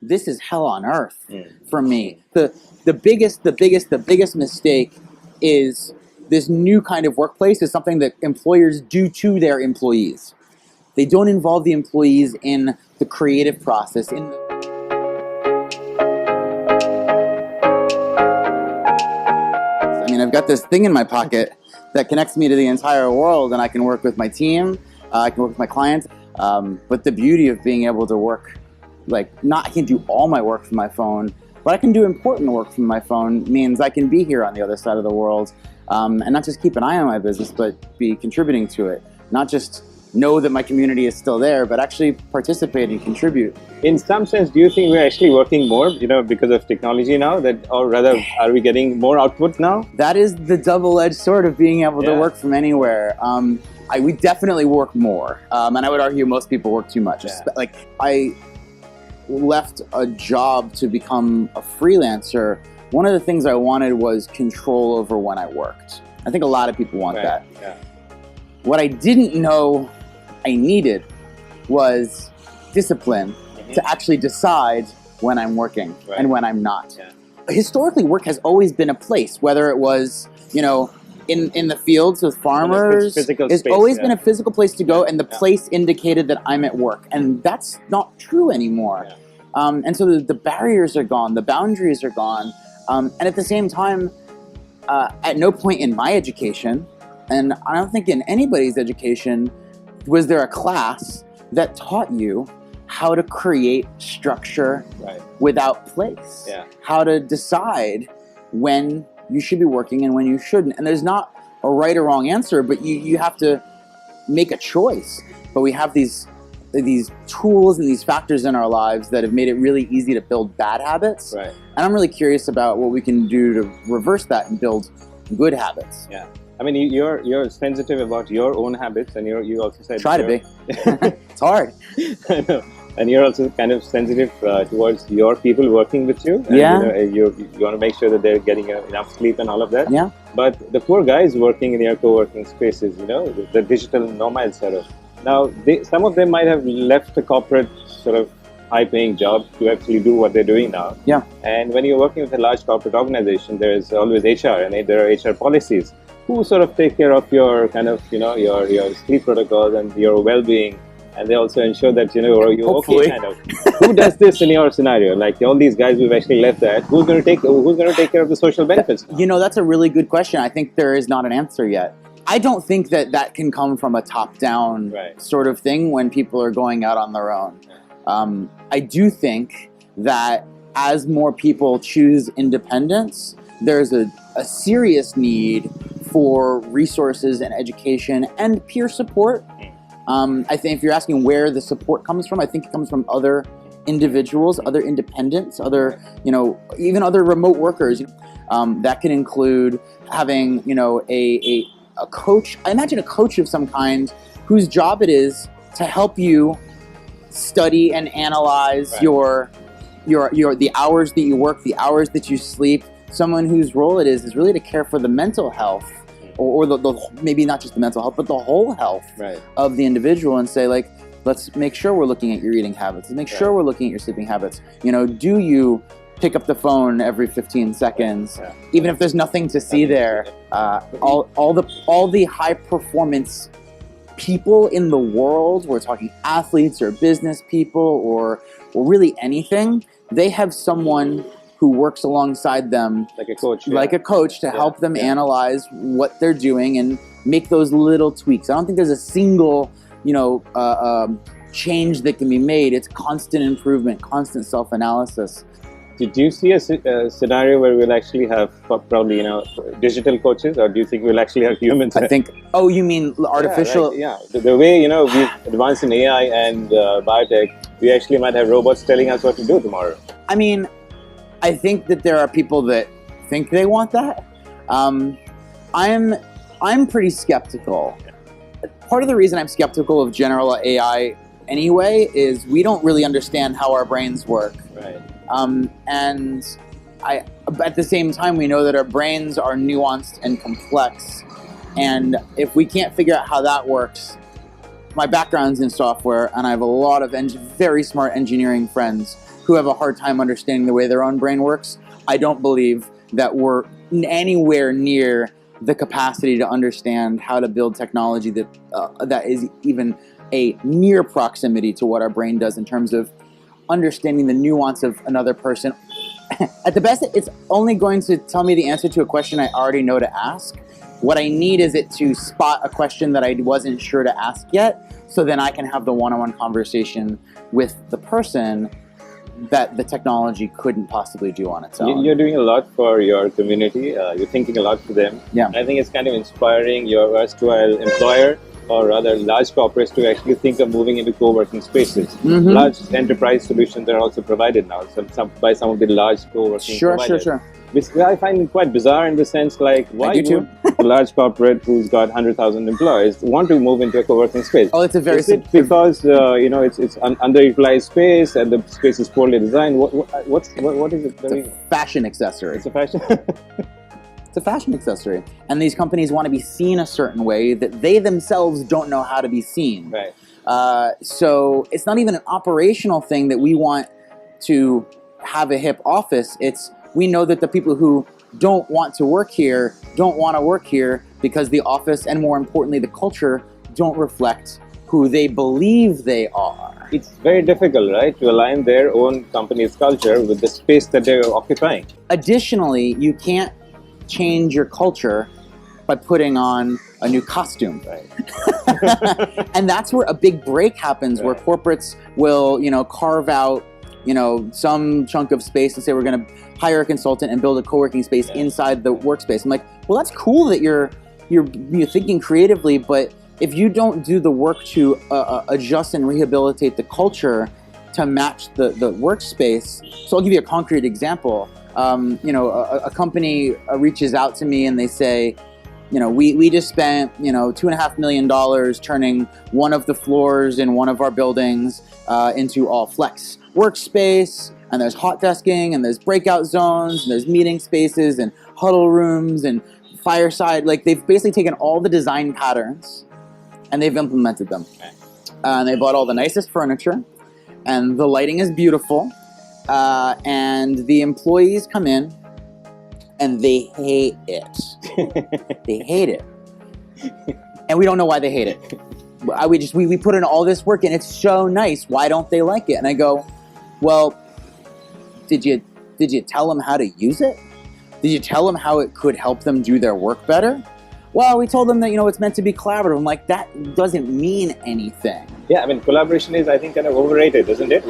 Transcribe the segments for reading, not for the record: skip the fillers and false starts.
this is hell on earth for me. The biggest mistake is this new kind of workplace is something that employers do to their employees. They don't involve the employees in the creative process. I mean, I've got this thing in my pocket that connects me to the entire world, and I can work with my team, I can work with my clients. But the beauty of being able to work, I can do all my work from my phone, but I can do important work from my phone means I can be here on the other side of the world, and not just keep an eye on my business, but be contributing to it. Not just know that my community is still there, but actually participate and contribute. In some sense, do you think we're actually working more, because of technology now, or rather, are we getting more output now? That is the double-edged sword of being able to work from anywhere. We definitely work more, and I would argue most people work too much. Yeah. I left a job to become a freelancer. One of the things I wanted was control over when I worked. I think a lot of people want that. Yeah. What I didn't know I needed was discipline to actually decide when I'm working and when I'm not. Yeah. Historically, work has always been a place, whether it was, in the fields with farmers. It's always been a physical place to go, and the place indicated that I'm at work. And that's not true anymore. Yeah. And so the barriers are gone, the boundaries are gone. And at the same time, at no point in my education, and I don't think in anybody's education, was there a class that taught you how to create structure without place. Yeah. How to decide when you should be working and when you shouldn't. And there's not a right or wrong answer, but you have to make a choice. But we have these tools and these factors in our lives that have made it really easy to build bad habits. Right. And I'm really curious about what we can do to reverse that and build good habits. Yeah. I mean, you're sensitive about your own habits, and you also said... Try to be. It's hard. I know. And you're also kind of sensitive towards your people working with you. And, you want to make sure that they're getting enough sleep and all of that. Yeah. But the poor guys working in your co-working spaces, the digital nomad sort of. Now, some of them might have left the corporate sort of high-paying job to actually do what they're doing now. Yeah. And when you're working with a large corporate organization, there is always HR, and there are HR policies who sort of take care of your kind of, your sleep protocols and your well-being. And they also ensure that, you're okay, kind of. Who does this in your scenario? Like all these guys who've actually left that, who's going to take care of the social benefits? That's a really good question. I think there is not an answer yet. I don't think that can come from a top-down sort of thing when people are going out on their own. I do think that as more people choose independence, there's a serious need for resources and education and peer support. I think if you're asking where the support comes from, I think it comes from other individuals, other independents, other, even other remote workers. That can include having, a coach. I imagine a coach of some kind whose job it is to help you study and analyze the hours that you work, the hours that you sleep. Someone whose role it is really to care for the mental health. Or maybe not just the mental health, but the whole health of the individual, and say, let's make sure we're looking at your eating habits. Let's make sure we're looking at your sleeping habits. Do you pick up the phone every 15 seconds, even if there's nothing to see there? All the high performance people in the world, we're talking athletes or business people or really anything, they have someone who works alongside them, like a coach to help them analyze what they're doing and make those little tweaks. I don't think there's a single, change that can be made. It's constant improvement, constant self-analysis. Did you see a scenario where we'll actually have probably, digital coaches, or do you think we'll actually have humans? I think, you mean artificial? The way, we've advanced in AI and biotech, we actually might have robots telling us what to do tomorrow. I mean, I think that there are people that think they want that. I'm pretty skeptical. Part of the reason I'm skeptical of general AI anyway is we don't really understand how our brains work. Right. And at the same time, we know that our brains are nuanced and complex. And if we can't figure out how that works, my background's in software, and I have a lot of very smart engineering friends who have a hard time understanding the way their own brain works. I don't believe that we're anywhere near the capacity to understand how to build technology that that is even a near proximity to what our brain does in terms of understanding the nuance of another person. At the best, it's only going to tell me the answer to a question I already know to ask. What I need is it to spot a question that I wasn't sure to ask yet, so then I can have the one-on-one conversation with the person that the technology couldn't possibly do on its own. You're doing a lot for your community. You're thinking a lot for them. Yeah. I think it's kind of inspiring your erstwhile employer, or rather large corporates, to actually think of moving into co-working spaces. Mm-hmm. Large enterprise solutions are also provided now by some of the large co-working providers. Sure. Which I find it quite bizarre in the sense, like, why would a large corporate who's got 100,000 employees want to move into a co-working space? Oh, it's a very... Is it because it's underutilized space and the space is poorly designed? What is it? It's a fashion accessory. It's a fashion. It's a fashion accessory, and these companies want to be seen a certain way that they themselves don't know how to be seen. Right. So it's not even an operational thing that we want to have a hip office. It's we know that the people who don't want to work here don't want to work here because the office and, more importantly, the culture don't reflect who they believe they are. It's very difficult, right, to align their own company's culture with the space that they're occupying. Additionally, you can't change your culture by putting on a new costume. Right. And that's where a big break happens, where corporates will, carve out, some chunk of space and say we're going to hire a consultant and build a co-working space inside the workspace. I'm like, well, that's cool that you're thinking creatively, but if you don't do the work to adjust and rehabilitate the culture to match the workspace. So I'll give you a concrete example. A company reaches out to me and they say, we just spent, $2.5 million turning one of the floors in one of our buildings into all flex workspace, and there's hot desking, and there's breakout zones, and there's meeting spaces, and huddle rooms, and fireside. Like, they've basically taken all the design patterns, and they've implemented them. And they bought all the nicest furniture, and the lighting is beautiful, and the employees come in, and they hate it. They hate it. And we don't know why they hate it. We put in all this work and it's so nice. Why don't they like it? And I go, well, did you tell them how to use it? Did you tell them how it could help them do their work better? Well, we told them that, it's meant to be collaborative. I'm like, that doesn't mean anything. Yeah, I mean, collaboration is, I think, kind of overrated, isn't it?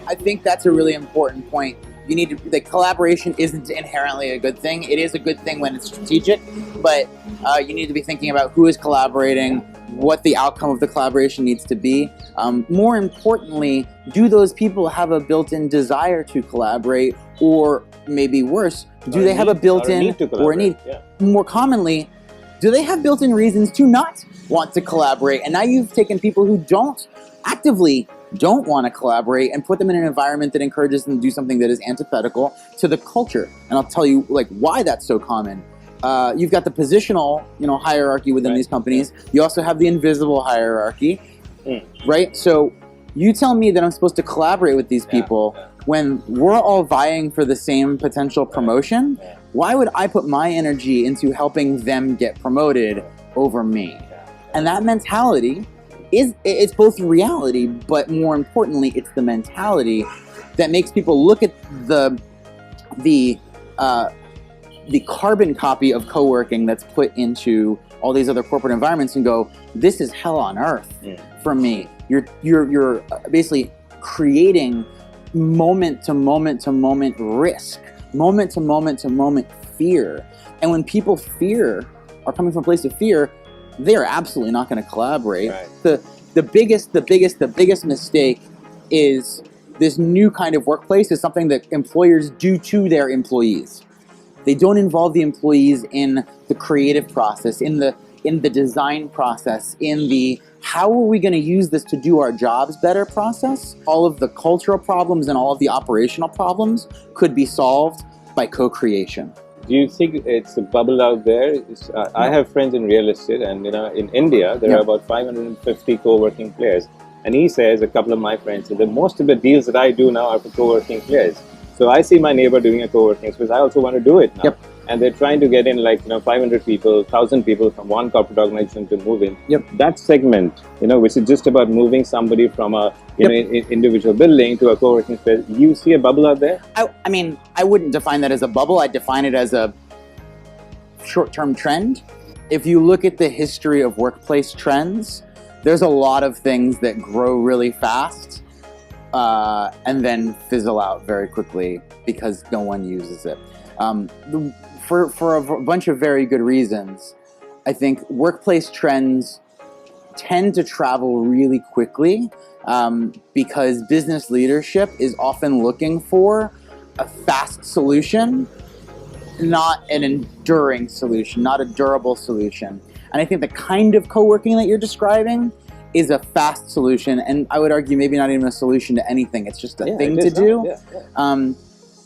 I think that's a really important point. The collaboration isn't inherently a good thing. It is a good thing when it's strategic, but you need to be thinking about who is collaborating, what the outcome of the collaboration needs to be. More importantly, do those people have a built-in desire to collaborate, or maybe worse, do they have a built-in or a need? Yeah. More commonly, do they have built-in reasons to not want to collaborate? And now you've taken people who actively don't want to collaborate and put them in an environment that encourages them to do something that is antithetical to the culture. And I'll tell you why that's so common. You've got the positional, hierarchy within these companies. You also have the invisible hierarchy, right? So you tell me that I'm supposed to collaborate with these people when we're all vying for the same potential promotion. Why would I put my energy into helping them get promoted over me? And that mentality it's both reality, but more importantly, it's the mentality that makes people look at the carbon copy of co-working that's put into all these other corporate environments and go, this is hell on earth for me. You're basically creating moment to moment to moment risk, moment to moment to moment fear. And when people are coming from a place of fear, they are absolutely not going to collaborate. Right. The biggest mistake is this new kind of workplace is something that employers do to their employees. They don't involve the employees in the creative process, in the design process, in the how are we going to use this to do our jobs better process. All of the cultural problems and all of the operational problems could be solved by co-creation. Do you think it's a bubble out there? I have friends in real estate, and in India there are about 550 co-working players. And he says, a couple of my friends, that most of the deals that I do now are for co-working players. So I see my neighbor doing a co-working space. I also want to do it now. Yep. And they're trying to get in 500 people, 1,000 people from one corporate organization to move in. Yep. That segment, which is just about moving somebody from a individual building to a co-working space. You see a bubble out there? I mean, I wouldn't define that as a bubble. I'd define it as a short-term trend. If you look at the history of workplace trends, there's a lot of things that grow really fast and then fizzle out very quickly because no one uses it. For a bunch of very good reasons, I think workplace trends tend to travel really quickly because business leadership is often looking for a fast solution, not an enduring solution, not a durable solution. And I think the kind of co-working that you're describing is a fast solution, and I would argue maybe not even a solution to anything. It's just a thing to do.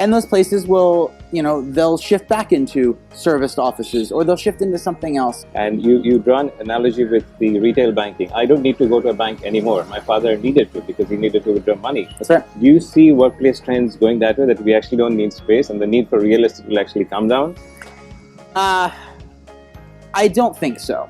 And those places will, they'll shift back into serviced offices, or they'll shift into something else. And you draw an analogy with the retail banking. I don't need to go to a bank anymore. My father needed to because he needed to withdraw money. That's right. Do you see workplace trends going that way, that we actually don't need space and the need for real estate will actually come down? I don't think so.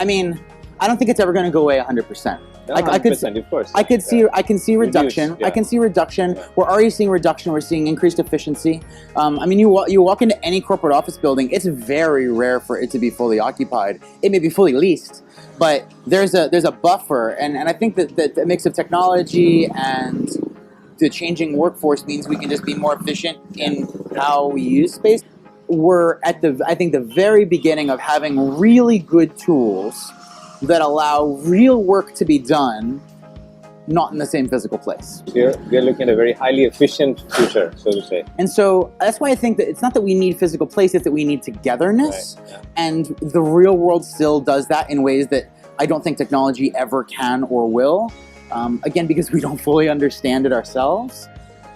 I mean, I don't think it's ever going to go away 100%. No, 100%, of course. I can see reduction. Reduce, yeah. I can see reduction. Yeah. We're already seeing reduction. We're seeing increased efficiency. I mean, you walk into any corporate office building, it's very rare for it to be fully occupied. It may be fully leased, but there's a buffer, and I think that the mix of technology and the changing workforce means we can just be more efficient in how we use space. We're at I think the very beginning of having really good tools that allow real work to be done, not in the same physical place. We're looking at a very highly efficient future, so to say. And so that's why I think that it's not that we need physical place, it's that we need togetherness. Right. Yeah. And the real world still does that in ways that I don't think technology ever can or will. Again, because we don't fully understand it ourselves.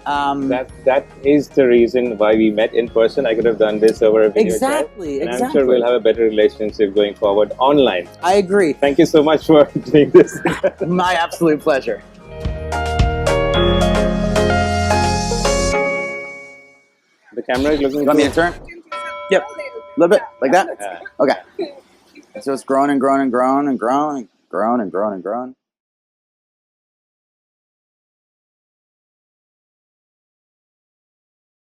That is the reason why we met in person. I could have done this over a video chat. And I'm sure we'll have a better relationship going forward online. I agree. Thank you so much for doing this. My absolute pleasure. The camera is looking You want me to turn? Yep. A little bit, like that? Yeah. Okay. So it's grown and grown and grown and grown and grown and grown and grown.